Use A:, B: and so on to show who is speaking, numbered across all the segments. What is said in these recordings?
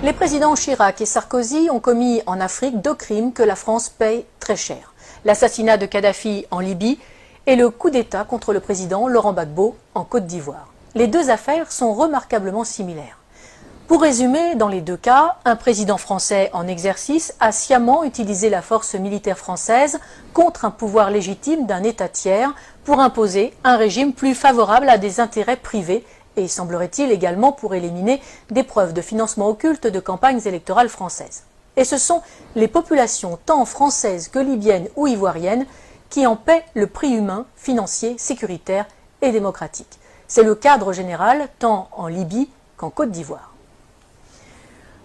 A: Les présidents Chirac et Sarkozy ont commis en Afrique 2 crimes que la France paye très cher. L'assassinat de Kadhafi en Libye et le coup d'État contre le président Laurent Gbagbo en Côte d'Ivoire. Les 2 affaires sont remarquablement similaires. Pour résumer, dans les 2 cas, un président français en exercice a sciemment utilisé la force militaire française contre un pouvoir légitime d'un État tiers pour imposer un régime plus favorable à des intérêts privés et, semblerait-il, également pour éliminer des preuves de financement occulte de campagnes électorales françaises. Et ce sont les populations tant françaises que libyennes ou ivoiriennes qui en paient le prix humain, financier, sécuritaire et démocratique. C'est le cadre général tant en Libye qu'en Côte d'Ivoire.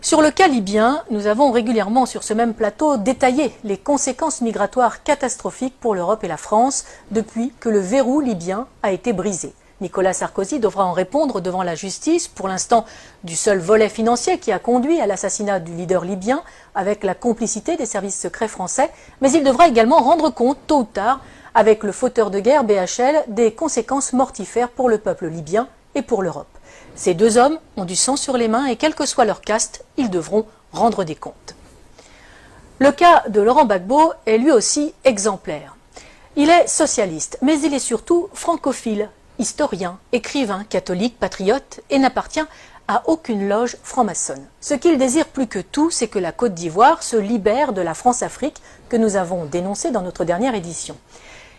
A: Sur le cas libyen, nous avons régulièrement sur ce même plateau détaillé les conséquences migratoires catastrophiques pour l'Europe et la France depuis que le verrou libyen a été brisé. Nicolas Sarkozy devra en répondre devant la justice, pour l'instant du seul volet financier qui a conduit à l'assassinat du leader libyen avec la complicité des services secrets français, mais il devra également rendre compte tôt ou tard avec le fauteur de guerre BHL des conséquences mortifères pour le peuple libyen et pour l'Europe. Ces 2 hommes ont du sang sur les mains et quel que soit leur caste, ils devront rendre des comptes. Le cas de Laurent Gbagbo est lui aussi exemplaire. Il est socialiste, mais il est surtout francophile, historien, écrivain, catholique, patriote et n'appartient à aucune loge franc-maçonne. Ce qu'il désire plus que tout, c'est que la Côte d'Ivoire se libère de la France-Afrique que nous avons dénoncée dans notre dernière édition.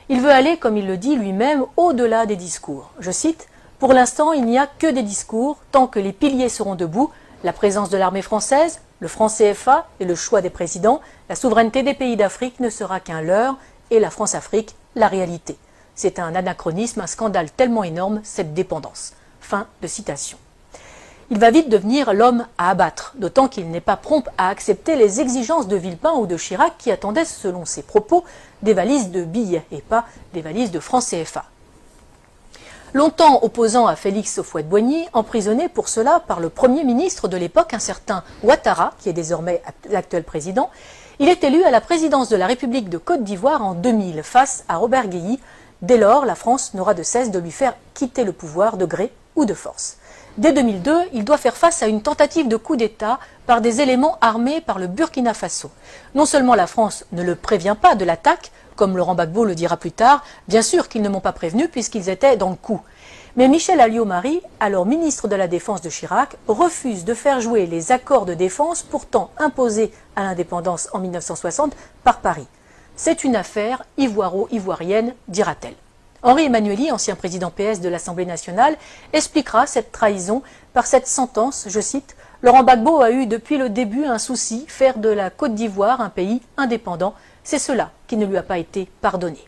A: Il veut aller, comme il le dit lui-même, au-delà des discours. Je cite: « Pour l'instant, il n'y a que des discours, tant que les piliers seront debout, la présence de l'armée française, le franc CFA et le choix des présidents, la souveraineté des pays d'Afrique ne sera qu'un leurre et la France-Afrique, la réalité. C'est un anachronisme, un scandale tellement énorme, cette dépendance. » Fin de citation. Il va vite devenir l'homme à abattre, d'autant qu'il n'est pas prompt à accepter les exigences de Villepin ou de Chirac qui attendaient, selon ses propos, des valises de billets et pas des valises de francs CFA. Longtemps opposant à Félix Houphouët-Boigny, emprisonné pour cela par le Premier ministre de l'époque, un certain Ouattara, qui est désormais l'actuel président, il est élu à la présidence de la République de Côte d'Ivoire en 2000 face à Robert Guéhi. Dès lors, la France n'aura de cesse de lui faire quitter le pouvoir de gré ou de force. Dès 2002, il doit faire face à une tentative de coup d'État par des éléments armés par le Burkina Faso. Non seulement la France ne le prévient pas de l'attaque, comme Laurent Gbagbo le dira plus tard, bien sûr qu'ils ne m'ont pas prévenu puisqu'ils étaient dans le coup. Mais Michel Alliot-Marie, alors ministre de la Défense de Chirac, refuse de faire jouer les accords de défense pourtant imposés à l'indépendance en 1960 par Paris. C'est une affaire ivoiro-ivoirienne, dira-t-elle. Henri Emmanuelli, ancien président PS de l'Assemblée nationale, expliquera cette trahison par cette sentence, je cite, « Laurent Gbagbo a eu depuis le début un souci, faire de la Côte d'Ivoire un pays indépendant. C'est cela qui ne lui a pas été pardonné. »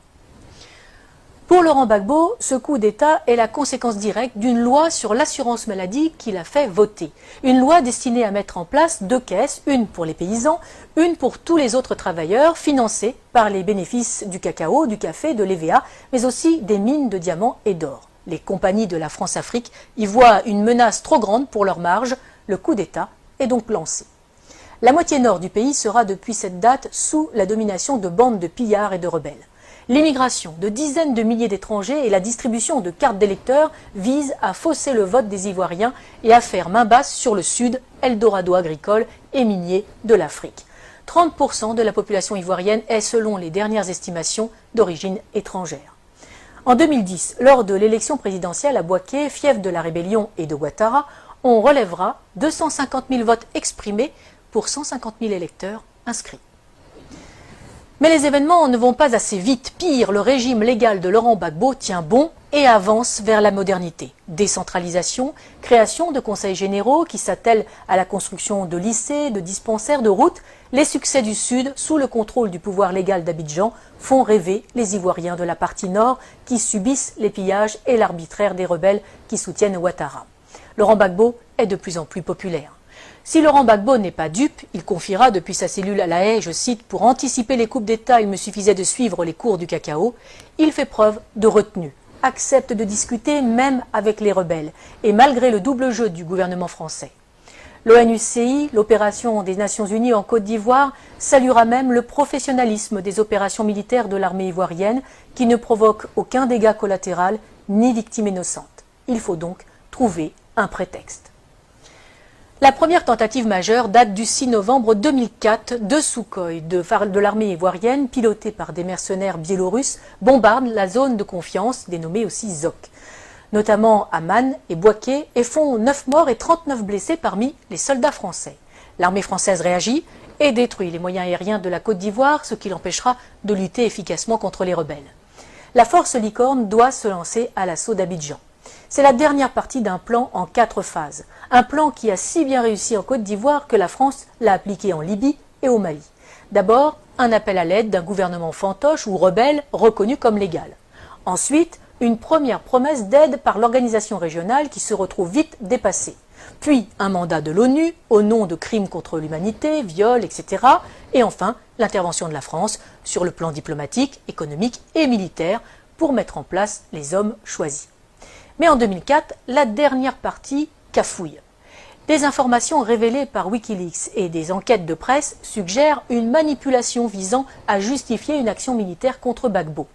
A: Pour Laurent Gbagbo, ce coup d'État est la conséquence directe d'une loi sur l'assurance maladie qu'il a fait voter. Une loi destinée à mettre en place 2 caisses, une pour les paysans, une pour tous les autres travailleurs, financées par les bénéfices du cacao, du café, de l'EVA, mais aussi des mines de diamants et d'or. Les compagnies de la France-Afrique y voient une menace trop grande pour leur marge. Le coup d'État est donc lancé. La moitié nord du pays sera depuis cette date sous la domination de bandes de pillards et de rebelles. L'immigration de dizaines de milliers d'étrangers et la distribution de cartes d'électeurs visent à fausser le vote des Ivoiriens et à faire main basse sur le sud, Eldorado agricole et minier de l'Afrique. 30% de la population ivoirienne est, selon les dernières estimations, d'origine étrangère. En 2010, lors de l'élection présidentielle à Bouaké, fief de la rébellion et de Ouattara, on relèvera 250 000 votes exprimés pour 150 000 électeurs inscrits. Mais les événements ne vont pas assez vite. Pire, le régime légal de Laurent Gbagbo tient bon et avance vers la modernité. Décentralisation, création de conseils généraux qui s'attellent à la construction de lycées, de dispensaires, de routes. Les succès du Sud, sous le contrôle du pouvoir légal d'Abidjan, font rêver les Ivoiriens de la partie nord qui subissent les pillages et l'arbitraire des rebelles qui soutiennent Ouattara. Laurent Gbagbo est de plus en plus populaire. Si Laurent Gbagbo n'est pas dupe, il confiera depuis sa cellule à La Haye, je cite, « Pour anticiper les coupes d'État, il me suffisait de suivre les cours du cacao ». Il fait preuve de retenue, accepte de discuter même avec les rebelles, et malgré le double jeu du gouvernement français. L'ONUCI, l'opération des Nations Unies en Côte d'Ivoire, saluera même le professionnalisme des opérations militaires de l'armée ivoirienne qui ne provoquent aucun dégât collatéral ni victime innocente. Il faut donc trouver un prétexte. La première tentative majeure date du 6 novembre 2004. Deux Sukhoi de l'armée ivoirienne, pilotés par des mercenaires biélorusses, bombardent la zone de confiance, dénommée aussi ZOC, notamment à Man et Bouaké, et font 9 morts et 39 blessés parmi les soldats français. L'armée française réagit et détruit les moyens aériens de la Côte d'Ivoire, ce qui l'empêchera de lutter efficacement contre les rebelles. La force Licorne doit se lancer à l'assaut d'Abidjan. C'est la dernière partie d'un plan en 4 phases. Un plan qui a si bien réussi en Côte d'Ivoire que la France l'a appliqué en Libye et au Mali. D'abord, un appel à l'aide d'un gouvernement fantoche ou rebelle reconnu comme légal. Ensuite, une première promesse d'aide par l'organisation régionale qui se retrouve vite dépassée. Puis un mandat de l'ONU au nom de crimes contre l'humanité, viols, etc. Et enfin, l'intervention de la France sur le plan diplomatique, économique et militaire pour mettre en place les hommes choisis. Mais en 2004, la dernière partie cafouille. Des informations révélées par Wikileaks et des enquêtes de presse suggèrent une manipulation visant à justifier une action militaire contre Gbagbo.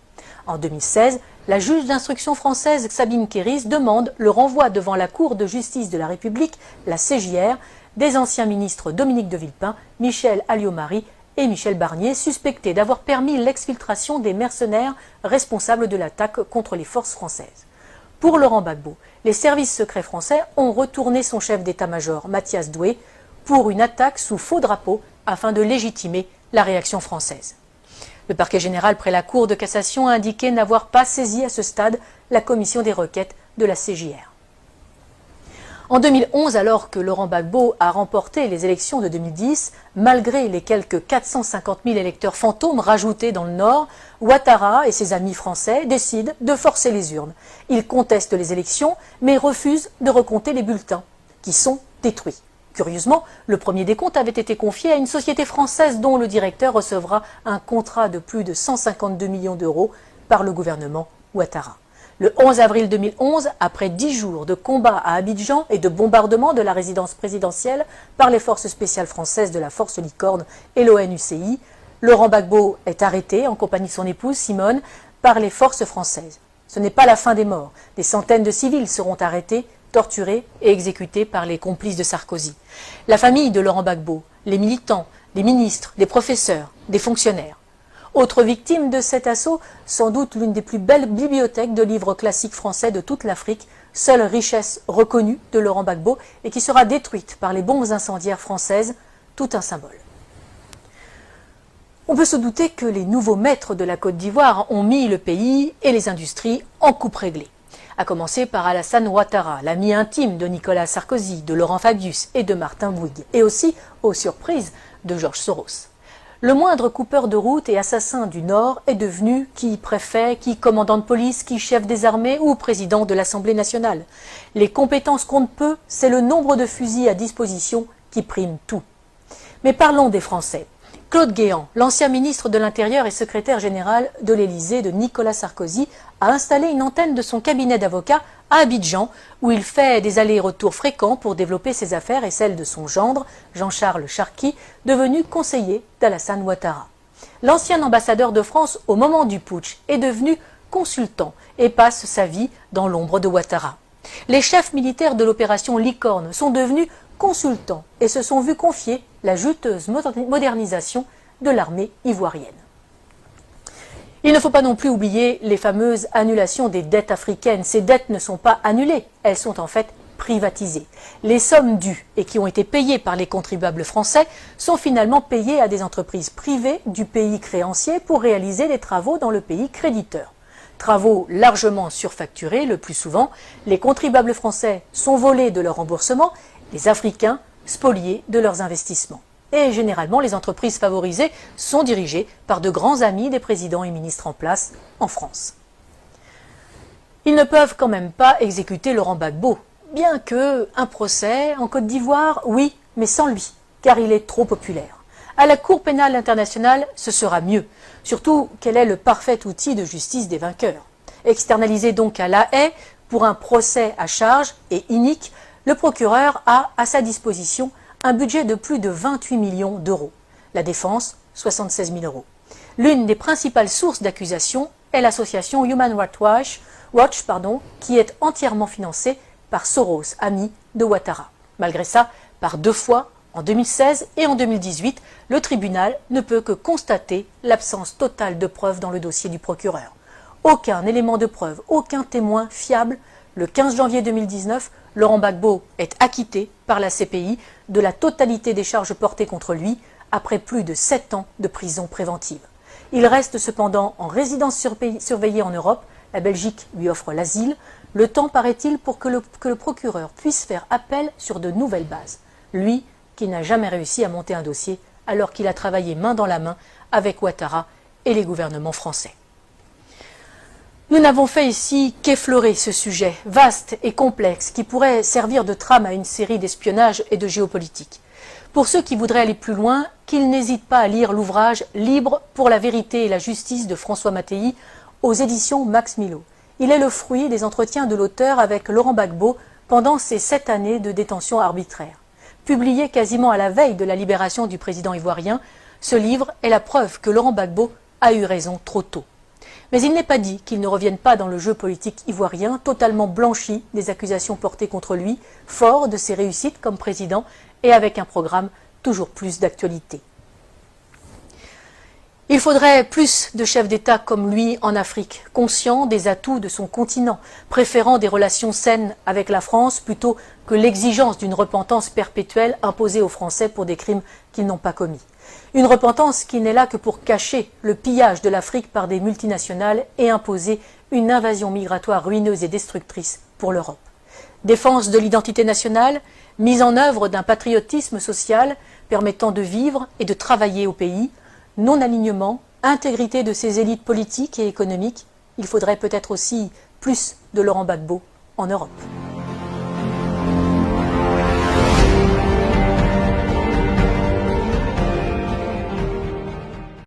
A: En 2016, la juge d'instruction française Sabine Kéris demande le renvoi devant la Cour de justice de la République, la CJR, des anciens ministres Dominique de Villepin, Michel Alliot-Marie et Michel Barnier, suspectés d'avoir permis l'exfiltration des mercenaires responsables de l'attaque contre les forces françaises. Pour Laurent Gbagbo, les services secrets français ont retourné son chef d'état-major, Mathias Doué, pour une attaque sous faux drapeau afin de légitimer la réaction française. Le parquet général près la Cour de cassation a indiqué n'avoir pas saisi à ce stade la commission des requêtes de la CJR. En 2011, alors que Laurent Gbagbo a remporté les élections de 2010, malgré les quelques 450 000 électeurs fantômes rajoutés dans le Nord, Ouattara et ses amis français décident de forcer les urnes. Ils contestent les élections, mais refusent de recompter les bulletins, qui sont détruits. Curieusement, le premier décompte avait été confié à une société française dont le directeur recevra un contrat de plus de 152 millions d'euros par le gouvernement Ouattara. Le 11 avril 2011, après 10 jours de combats à Abidjan et de bombardement de la résidence présidentielle par les forces spéciales françaises de la force Licorne et l'ONUCI, Laurent Gbagbo est arrêté en compagnie de son épouse Simone par les forces françaises. Ce n'est pas la fin des morts. Des centaines de civils seront arrêtés, torturés et exécutés par les complices de Sarkozy. La famille de Laurent Gbagbo, les militants, les ministres, les professeurs, des fonctionnaires. Autre victime de cet assaut, sans doute l'une des plus belles bibliothèques de livres classiques français de toute l'Afrique, seule richesse reconnue de Laurent Gbagbo et qui sera détruite par les bombes incendiaires françaises, tout un symbole. On peut se douter que les nouveaux maîtres de la Côte d'Ivoire ont mis le pays et les industries en coupe réglée. À commencer par Alassane Ouattara, l'ami intime de Nicolas Sarkozy, de Laurent Fabius et de Martin Bouygues, et aussi, aux surprises, de Georges Soros. Le moindre coupeur de route et assassin du Nord est devenu qui préfet, qui commandant de police, qui chef des armées ou président de l'Assemblée nationale. Les compétences comptent peu, c'est le nombre de fusils à disposition qui prime tout. Mais parlons des Français. Claude Guéant, l'ancien ministre de l'Intérieur et secrétaire général de l'Élysée de Nicolas Sarkozy, a installé une antenne de son cabinet d'avocats à Abidjan, où il fait des allers-retours fréquents pour développer ses affaires et celles de son gendre, Jean-Charles Charqui, devenu conseiller d'Alassane Ouattara. L'ancien ambassadeur de France au moment du putsch est devenu consultant et passe sa vie dans l'ombre de Ouattara. Les chefs militaires de l'opération Licorne sont devenus consultants et se sont vus confier la juteuse modernisation de l'armée ivoirienne. Il ne faut pas non plus oublier les fameuses annulations des dettes africaines. Ces dettes ne sont pas annulées, elles sont en fait privatisées. Les sommes dues et qui ont été payées par les contribuables français sont finalement payées à des entreprises privées du pays créancier pour réaliser des travaux dans le pays créditeur. Travaux largement surfacturés le plus souvent, les contribuables français sont volés de leur remboursement, les Africains spoliés de leurs investissements. Et généralement, les entreprises favorisées sont dirigées par de grands amis des présidents et ministres en place en France. Ils ne peuvent quand même pas exécuter Laurent Gbagbo, bien que un procès en Côte d'Ivoire, oui, mais sans lui, car il est trop populaire. À la Cour pénale internationale, ce sera mieux, surtout qu'elle est le parfait outil de justice des vainqueurs. Externalisé donc à La Haye pour un procès à charge et inique, le procureur a à sa disposition un budget de plus de 28 millions d'euros. La défense, 76 000 euros. L'une des principales sources d'accusation est l'association Human Rights Watch, qui est entièrement financée par Soros, ami de Ouattara. Malgré ça, Par 2 fois, en 2016 et en 2018, le tribunal ne peut que constater l'absence totale de preuves dans le dossier du procureur. Aucun élément de preuve, aucun témoin fiable. Le 15 janvier 2019, Laurent Gbagbo est acquitté par la CPI de la totalité des charges portées contre lui après plus de 7 ans de prison préventive. Il reste cependant en résidence surveillée en Europe. La Belgique lui offre l'asile. Le temps, paraît-il, pour que le procureur puisse faire appel sur de nouvelles bases. Lui, qui n'a jamais réussi à monter un dossier alors qu'il a travaillé main dans la main avec Ouattara et les gouvernements français. Nous n'avons fait ici qu'effleurer ce sujet vaste et complexe qui pourrait servir de trame à une série d'espionnage et de géopolitique. Pour ceux qui voudraient aller plus loin, qu'ils n'hésitent pas à lire l'ouvrage « Libre pour la vérité et la justice » de François Mattei aux éditions Max Milo. Il est le fruit des entretiens de l'auteur avec Laurent Gbagbo pendant ces 7 années de détention arbitraire. Publié quasiment à la veille de la libération du président ivoirien, ce livre est la preuve que Laurent Gbagbo a eu raison trop tôt. Mais il n'est pas dit qu'il ne revienne pas dans le jeu politique ivoirien, totalement blanchi des accusations portées contre lui, fort de ses réussites comme président et avec un programme toujours plus d'actualité. Il faudrait plus de chefs d'État comme lui en Afrique, conscients des atouts de son continent, préférant des relations saines avec la France plutôt que l'exigence d'une repentance perpétuelle imposée aux Français pour des crimes qu'ils n'ont pas commis. Une repentance qui n'est là que pour cacher le pillage de l'Afrique par des multinationales et imposer une invasion migratoire ruineuse et destructrice pour l'Europe. Défense de l'identité nationale, mise en œuvre d'un patriotisme social permettant de vivre et de travailler au pays, non-alignement, intégrité de ses élites politiques et économiques. Il faudrait peut-être aussi plus de Laurent Gbagbo en Europe.